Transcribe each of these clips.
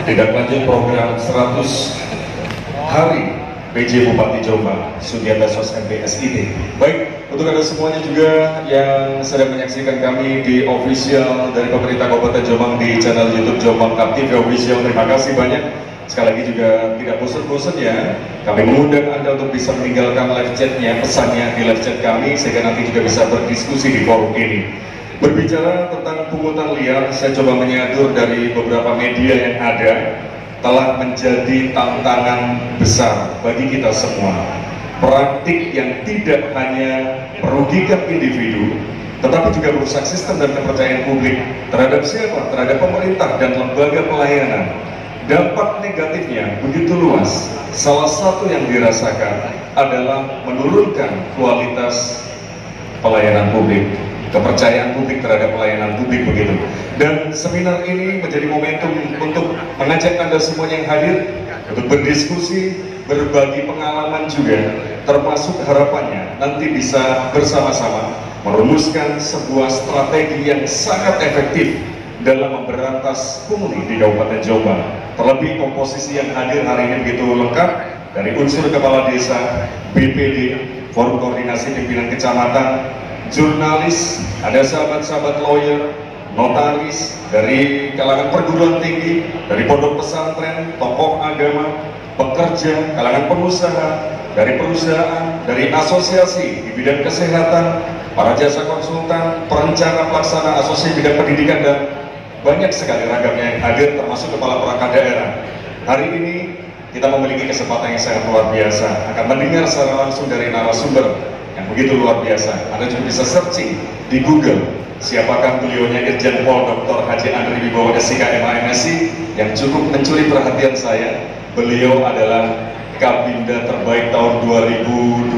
Tindak lanjut program 100 hari PJ Bupati Jombang, Sugianta Sos MPSIT. Baik, untuk Anda semuanya juga yang sedang menyaksikan kami di official dari pemerintah Kabupaten Jombang di channel YouTube Jombang Captive Official, terima kasih banyak. Sekali lagi juga tidak bosan-bosan ya, kami mengundang Anda untuk bisa meninggalkan live chatnya, pesannya di live chat kami, sehingga nanti juga bisa berdiskusi di forum ini. Berbicara tentang pungutan liar, saya coba menyadur dari beberapa media yang ada, telah menjadi tantangan besar bagi kita semua. Praktik yang tidak hanya merugikan individu, tetapi juga merusak sistem dan kepercayaan publik terhadap siapa? Terhadap pemerintah dan lembaga pelayanan. Dampak negatifnya begitu luas. Salah satu yang dirasakan adalah menurunkan kualitas pelayanan publik, kepercayaan publik terhadap pelayanan publik begitu. Dan seminar ini menjadi momentum untuk mengajak Anda semuanya yang hadir untuk berdiskusi, berbagi pengalaman juga, termasuk harapannya nanti bisa bersama-sama merumuskan sebuah strategi yang sangat efektif dalam memberantas pungli di Kabupaten Jombang. Terlebih komposisi yang hadir hari ini begitu lengkap, dari unsur kepala desa, BPD, forum koordinasi pimpinan kecamatan, jurnalis, ada sahabat-sahabat lawyer, notaris, dari kalangan perguruan tinggi, dari pondok pesantren, tokoh agama, pekerja, kalangan pengusaha, dari perusahaan, dari asosiasi di bidang kesehatan, para jasa konsultan, perencana pelaksana asosiasi bidang pendidikan, dan banyak sekali ragamnya yang hadir, termasuk kepala perangkat daerah. Hari ini kita memiliki kesempatan yang sangat luar biasa, akan mendengar secara langsung dari narasumber yang begitu luar biasa. Anda juga bisa searching di Google, siapakah beliaunya, Irjen Pol Dr. Haji Andri Wibowo SIK MHMSI, yang cukup mencuri perhatian saya. Beliau adalah Kabinda terbaik tahun 2022,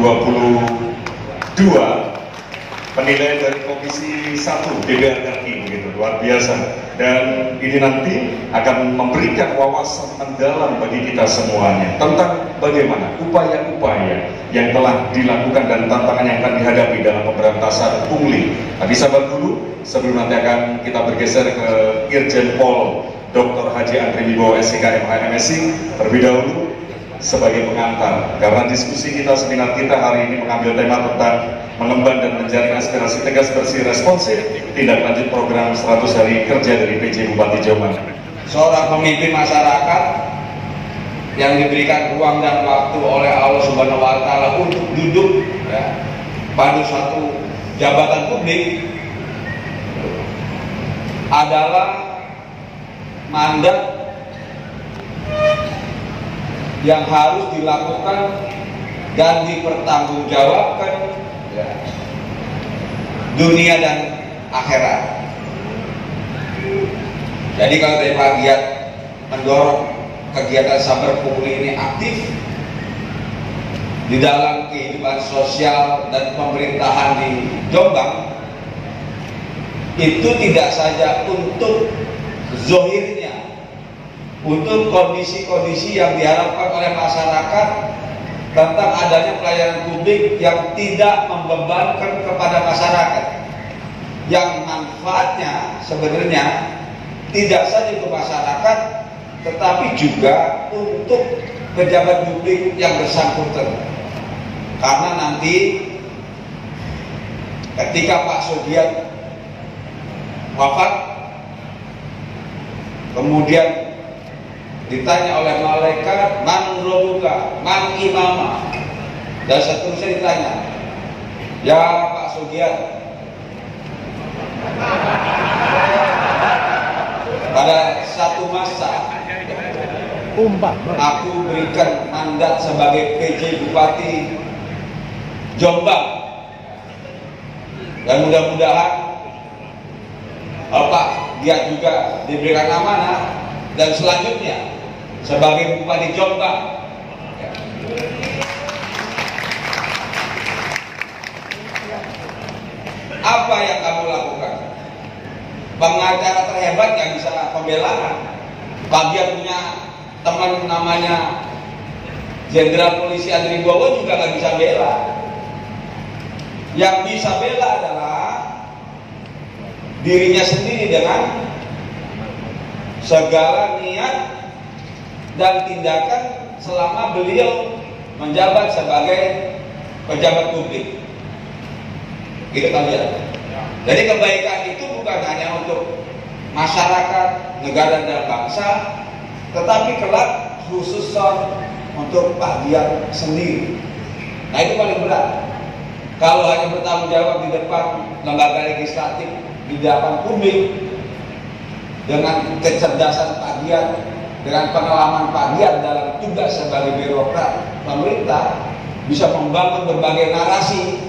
penilaian dari Komisi 1 DPR RI, begitu luar biasa. Dan ini nanti akan memberikan wawasan mendalam bagi kita semuanya tentang bagaimana upaya-upaya yang telah dilakukan dan tantangan yang akan dihadapi dalam pemberantasan pungli. Tapi sabar dulu, sebelum nanti akan kita bergeser ke Irjen Pol Dr. Haji Andri Wibowo SIK MHMSI. Terlebih dahulu sebagai pengantar, karena diskusi kita, seminar kita hari ini mengambil tema tentang mengemban dan menjaring aspirasi tegas, bersih, responsif, tindak lanjut program 100 hari kerja dari PJ Bupati Jombang. Seorang pemimpin masyarakat yang diberikan ruang dan waktu oleh Allah Subhanahu wa Ta'ala untuk duduk ya, pada satu jabatan publik adalah mandat yang harus dilakukan dan dipertanggungjawabkan ya, dunia dan akhirat. Jadi kalau dari Pak Giat mendorong kegiatan sabar pungli ini aktif di dalam kehidupan sosial dan pemerintahan di Jombang, itu tidak saja untuk zohirnya, untuk kondisi-kondisi yang diharapkan oleh masyarakat tentang adanya pelayanan publik yang tidak membebankan kepada masyarakat, yang manfaatnya sebenarnya tidak saja untuk masyarakat tetapi juga untuk pejabat publik yang bersangkutan. Karena nanti ketika Pak Sugiant wafat, kemudian ditanya oleh malaikat, man robuka, man imama, dan seterusnya ditanya, ya Pak Sugiant, pada satu masa aku berikan mandat sebagai PJ Bupati Jombang, dan mudah-mudahan Pak dia juga diberikan amanah dan selanjutnya sebagai Bupati Jombang. Apa yang kamu lakukan? Pengacara terhebat yang bisa pembelaan. Dia punya teman namanya Jenderal Polisi Andri Wibowo juga nggak bisa bela. Yang bisa bela adalah dirinya sendiri dengan segala niat dan tindakan selama beliau menjabat sebagai pejabat publik. Gitu kalian. Jadi kebaikan itu bukan hanya untuk masyarakat, negara dan bangsa, tetapi kelak khusus untuk Pak Giat sendiri. Nah itu paling berat. Kalau hanya bertanggung jawab di depan lembaga legislatif, di depan publik, dengan kecerdasan Pak Giat, dengan pengalaman Pak Giat dalam tugas sebagai birokrat pemerintah, bisa membangun berbagai narasi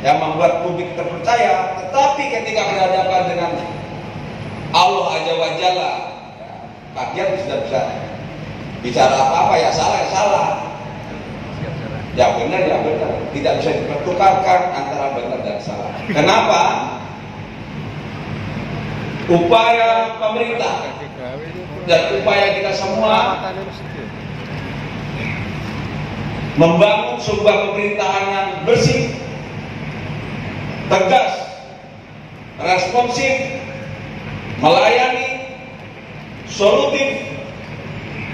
yang membuat publik terpercaya. Tetapi ketika berhadapan dengan Allah Azza wa Jalla, Pak Giat sudah bisa bicara apa-apa, ya salah ya salah, ya benar ya benar, tidak bisa dipertukarkan antara benar dan salah. Kenapa? Upaya pemerintah dan upaya kita semua membangun sebuah pemerintahan yang bersih, tegas, responsif, melayani, solutif,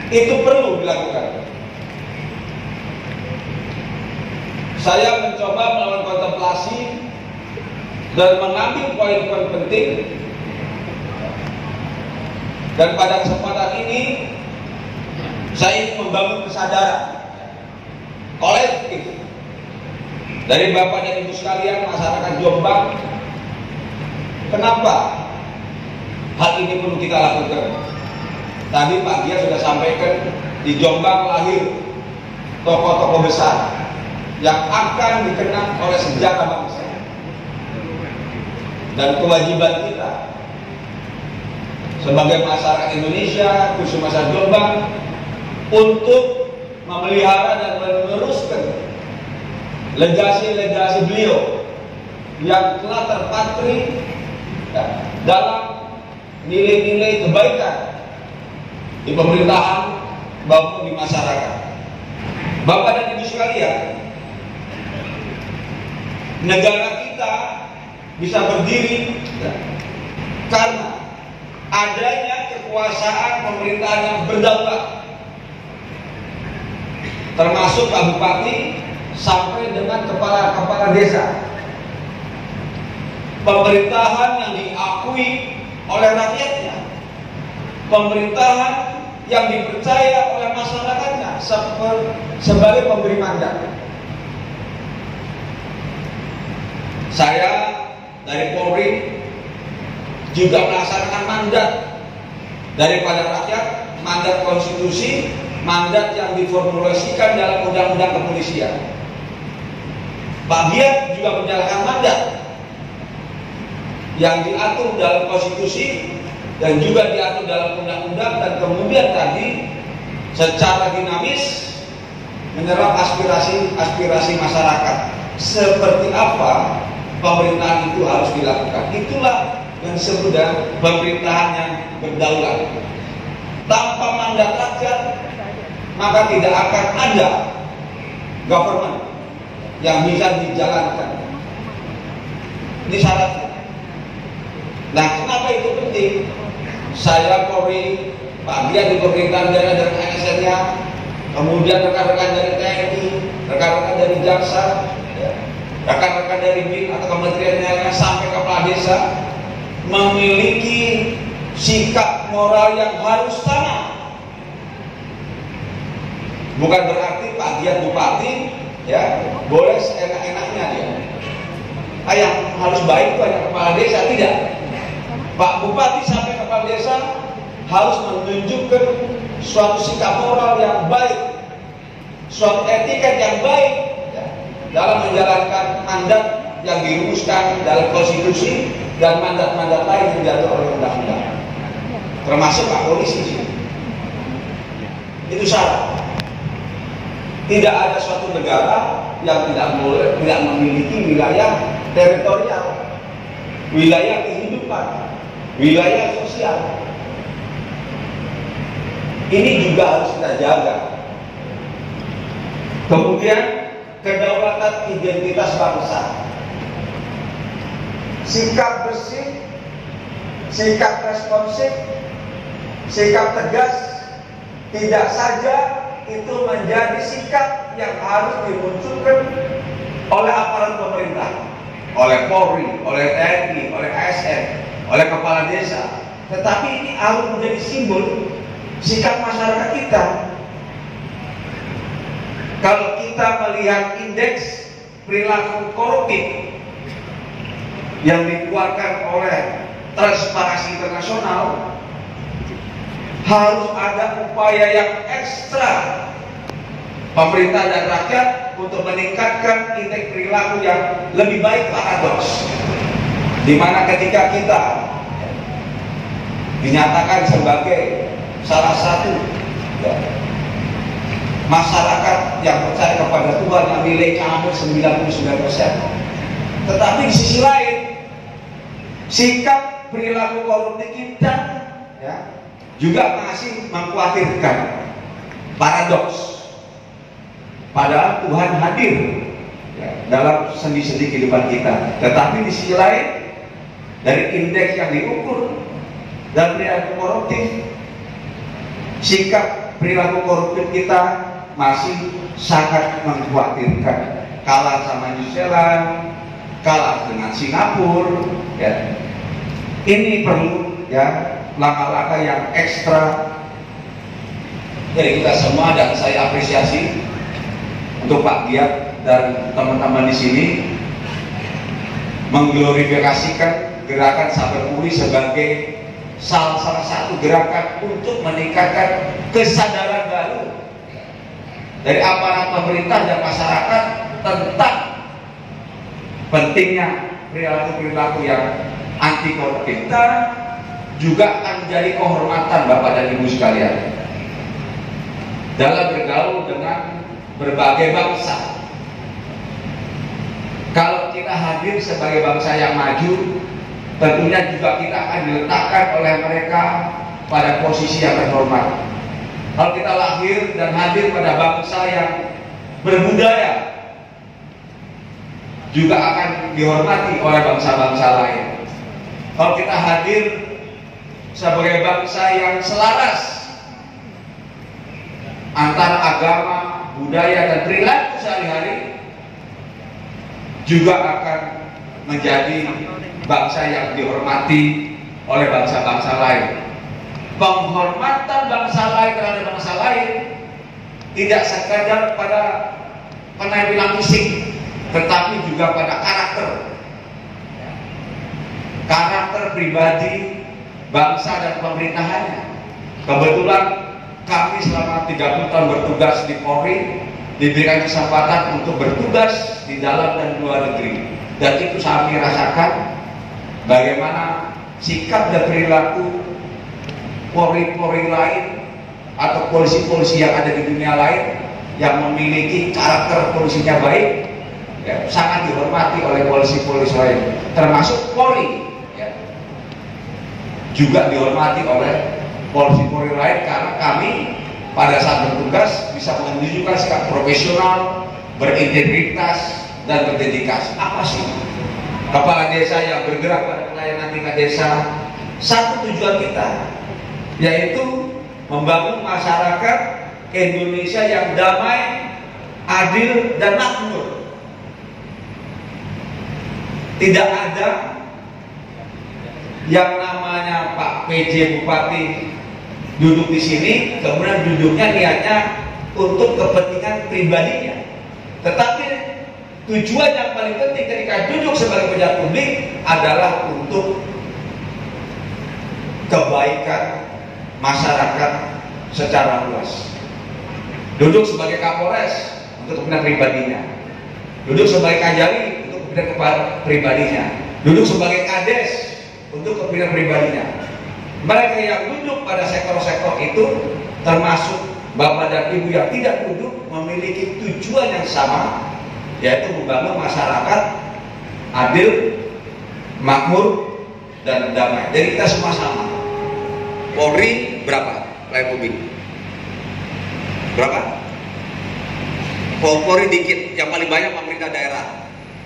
itu perlu dilakukan. Saya mencoba melakukan kontemplasi dan mengambil poin-poin penting, dan pada kesempatan ini saya ingin membangun kesadaran kolektif dari Bapak dan Ibu sekalian, masyarakat Jombang. Kenapa hal ini perlu kita lakukan? Tadi Pak Giat sudah sampaikan, di Jombang lahir tokoh-tokoh besar yang akan dikenang oleh sejarah bangsa, dan kewajiban kita sebagai masyarakat Indonesia, khusus masyarakat Jombang, untuk memelihara dan meneruskan legasi-legasi beliau yang telah terpatri dalam nilai-nilai kebaikan di pemerintahan maupun di masyarakat. Bapak dan Ibu sekalian, negara kita bisa berdiri karena adanya kekuasaan pemerintahan yang berdaulat, termasuk Pak Bupati sampai dengan kepala desa. Pemerintahan yang diakui oleh rakyatnya, pemerintahan yang dipercaya oleh masyarakatnya sebagai pemberi mandat. Saya dari Polri juga melaksanakan mandat daripada rakyat, mandat konstitusi, mandat yang diformulasikan dalam undang-undang kepolisian. Pak Giat juga menjalankan mandat yang diatur dalam konstitusi dan juga diatur dalam undang-undang, dan kemudian tadi secara dinamis menyerap aspirasi masyarakat. Seperti apa pemerintahan itu harus dilakukan? Itulah yang disebut dengan pemerintahan yang berdaulat. Tanpa mandat rakyat, maka tidak akan ada government yang bisa dijalankan. Ini syaratnya. Nah, kenapa itu penting? Saya Polri, Pak Giat di pemerintahan daerah dan ASN-nya, kemudian rekan-rekan dari TNI, rekan-rekan dari Jaksa, rekan-rekan dari BIN atau kementerian lainnya sampai kepala desa, memiliki sikap moral yang harus sama. Bukan berarti Pak Giat Bupati ya boleh seenak-enaknya dia. Yang harus baik itu hanya kepala desa, tidak. Pak Bupati sampai kepala desa harus menunjukkan suatu sikap moral yang baik, suatu etiket yang baik ya, dalam menjalankan mandat yang dirumuskan dalam konstitusi dan mandat-mandat lain yang diatur oleh undang-undang, termasuk Pak Polisi. Itu syarat. Tidak ada suatu negara yang tidak memiliki wilayah teritorial, wilayah kehidupan, wilayah sosial. Ini juga harus kita jaga. Kemudian kedaulatan identitas bangsa, sikap bersih, sikap responsif, sikap tegas, tidak saja itu menjadi sikap yang harus dimunculkan oleh aparat pemerintah, oleh Polri, oleh TNI, oleh ASN, oleh kepala desa, tetapi ini harus menjadi simbol sikap masyarakat kita. Kalau kita melihat indeks perilaku koruptif yang dikeluarkan oleh Transparansi Internasional, harus ada upaya yang ekstra pemerintah dan rakyat untuk meningkatkan indeks perilaku yang lebih baik. Paradoks dimana ketika kita dinyatakan sebagai salah satu masyarakat yang percaya kepada Tuhan yang nilainya hampir 99%, tetapi di sisi lain sikap perilaku koruptif kita juga masih mengkhawatirkan. Paradoks, padahal Tuhan hadir dalam sendi-sendi kehidupan kita, tetapi di sisi lain dari indeks yang diukur dan perilaku koruptif, sikap perilaku koruptif kita masih sangat mengkhawatirkan. Kalah sama New Zealand, kalah dengan Singapura, Ini perlu langkah-langkah yang ekstra dari kita semua, dan saya apresiasi untuk Pak Giat dan teman-teman di sini mengglorifikasikan gerakan Sabar Puri sebagai salah satu gerakan untuk meningkatkan kesadaran baru dari aparat pemerintah dan masyarakat tentang pentingnya perilaku-perilaku yang anti koruptif. Kita juga akan menjadi kehormatan Bapak dan Ibu sekalian dalam bergaul dengan berbagai bangsa. Kalau kita hadir sebagai bangsa yang maju, tentunya juga kita akan diletakkan oleh mereka pada posisi yang terhormat. Kalau kita lahir dan hadir pada bangsa yang berbudaya, juga akan dihormati oleh bangsa-bangsa lain. Kalau kita hadir sebagai bangsa yang selaras antara agama, budaya, dan perilaku sehari-hari, juga akan menjadi bangsa yang dihormati oleh bangsa-bangsa lain. Penghormatan bangsa lain terhadap bangsa lain tidak sekadar pada penampilan fisik, tetapi juga pada karakter pribadi bangsa dan pemerintahannya. Kebetulan kami selama 30 tahun bertugas di Polri diberikan kesempatan untuk bertugas di dalam dan luar negeri, dan itu kami rasakan bagaimana sikap dan perilaku Polri-Polri lain atau polisi-polisi yang ada di dunia lain yang memiliki karakter polisinya baik, sangat dihormati oleh polisi-polisi lain, termasuk Polri juga dihormati oleh polisi-polri lain, karena kami pada saat bertugas bisa menunjukkan sikap profesional, berintegritas, dan berdedikasi. Apa sih kepala desa yang bergerak pada pelayanan tingkat desa? Satu tujuan kita, yaitu membangun masyarakat Indonesia yang damai, adil, dan makmur. Tidak ada yang namanya Pak PJ Bupati duduk di sini, kemudian duduknya niatnya untuk kepentingan pribadinya. Tetapi tujuan yang paling penting ketika duduk sebagai pejabat publik adalah untuk kebaikan masyarakat secara luas. Duduk sebagai Kapolres untuk kepentingan pribadinya, duduk sebagai Kajari untuk kepentingan pribadinya, duduk sebagai Kades untuk kepentingan pribadinya. Mereka yang duduk pada sektor-sektor itu, termasuk Bapak dan Ibu yang tidak duduk, memiliki tujuan yang sama, yaitu membangun masyarakat adil, makmur, dan damai. Jadi kita semua sama. Polri berapa? Pelayan publik berapa? Polri dikit, yang paling banyak pemerintah daerah.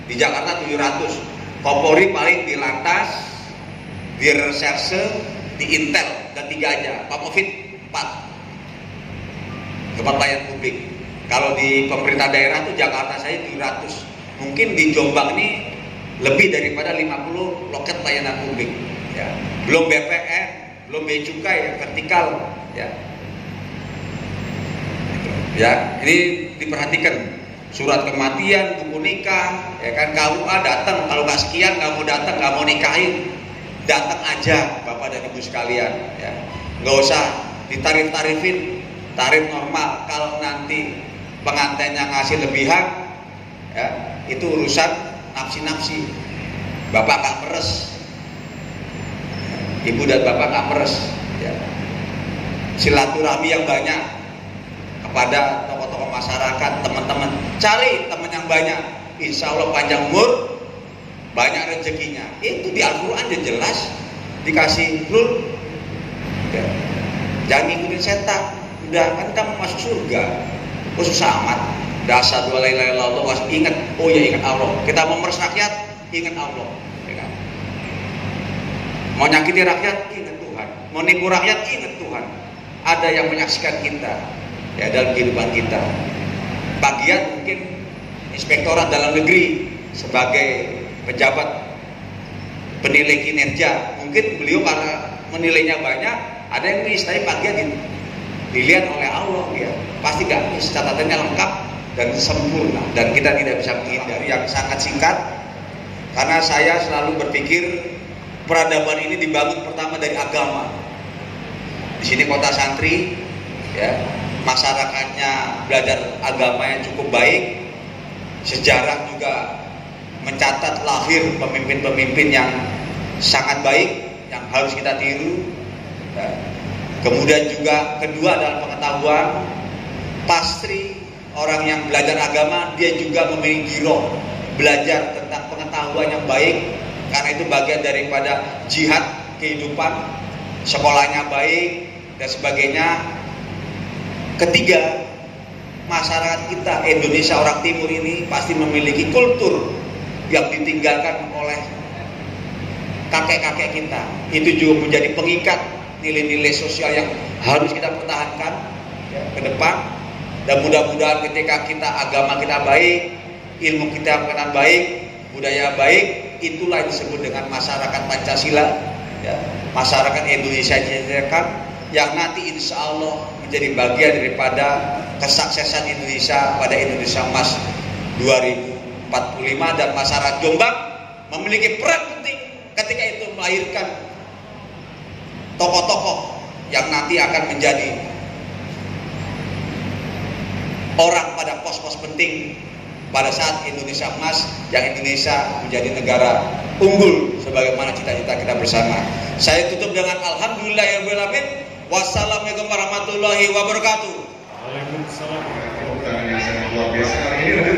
Di Jakarta 700. Polri paling di Lantas, di Reserse, di Intel, dan 3 aja. Pak Covid 4. tempat pelayanan publik. Kalau di pemerintah daerah tuh Jakarta saya 700. Mungkin di Jombang ini lebih daripada 50 loket pelayanan publik. Ya. Belum BPN, belum bea cukai yang vertikal. Ya. Ya, ini diperhatikan. Surat kematian, buku nikah, ya kan, KUA datang. Kalau nggak sekian, nggak mau datang, nggak mau nikahin, datang aja, Bapak dan Ibu sekalian. Ya. Nggak usah ditarif-tarifin, tarif normal. Kalau nanti pengantinnya ngasih lebihan, ya, itu urusan nafsi-nafsi. Bapak nggak meres, Ibu dan Bapak nggak meres. Ya. Silaturahmi yang banyak kepada tokoh-tokoh masyarakat, teman-teman, cari teman yang banyak, insya Allah panjang umur, banyak rezekinya. Itu di Al-Quran dia jelas dikasih rule. Ya. Jangan ngikutin setan, udah kan kamu masuk surga. Susah amat. Dasar dua la ilaha illallah, ingat, oh ya ingat Allah. Kita mau meres rakyat, ingat Allah. Ya kan? Mau nyakiti rakyat, ingat Tuhan. Mau nipu rakyat, ingat Tuhan. Ada yang menyaksikan kita, ya, dalam kehidupan kita. Bagian mungkin Inspektorat Dalam Negeri sebagai pejabat penilai kinerja, mungkin beliau karena menilainya banyak, ada yang miss, tapi bagian dilihat oleh Allah, ya pasti gak miss, catatannya lengkap dan sempurna, dan kita tidak bisa menghindari. Yang sangat singkat, karena saya selalu berpikir peradaban ini dibangun pertama dari agama. Di sini kota santri, ya, masyarakatnya belajar agama yang cukup baik. Sejarah juga mencatat lahir pemimpin-pemimpin yang sangat baik, yang harus kita tiru. Ya. Kemudian juga kedua adalah pengetahuan. Pasti orang yang belajar agama, dia juga memiliki giroh, belajar tentang pengetahuan yang baik, karena itu bagian daripada jihad kehidupan. Sekolahnya baik dan sebagainya. Ketiga, masyarakat kita Indonesia orang timur ini pasti memiliki kultur yang ditinggalkan oleh kakek-kakek kita. Itu juga menjadi pengikat nilai-nilai sosial yang harus kita pertahankan, ya, ke depan. Dan mudah-mudahan ketika kita agama kita baik, ilmu kita baik, budaya baik, itulah yang disebut dengan masyarakat Pancasila, ya, masyarakat Indonesia yang nanti insya Allah menjadi bagian daripada kesuksesan Indonesia pada Indonesia Emas 2045. Dan masyarakat Jombang memiliki peran penting ketika itu melahirkan tokoh-tokoh yang nanti akan menjadi orang pada pos-pos penting pada saat Indonesia Emas, yang Indonesia menjadi negara unggul sebagaimana cita-cita kita bersama. Saya tutup dengan alhamdulillahirabbil alamin. Wassalamualaikum warahmatullahi wabarakatuh. Waalaikumsalam. Yang sangat luar biasa. Ini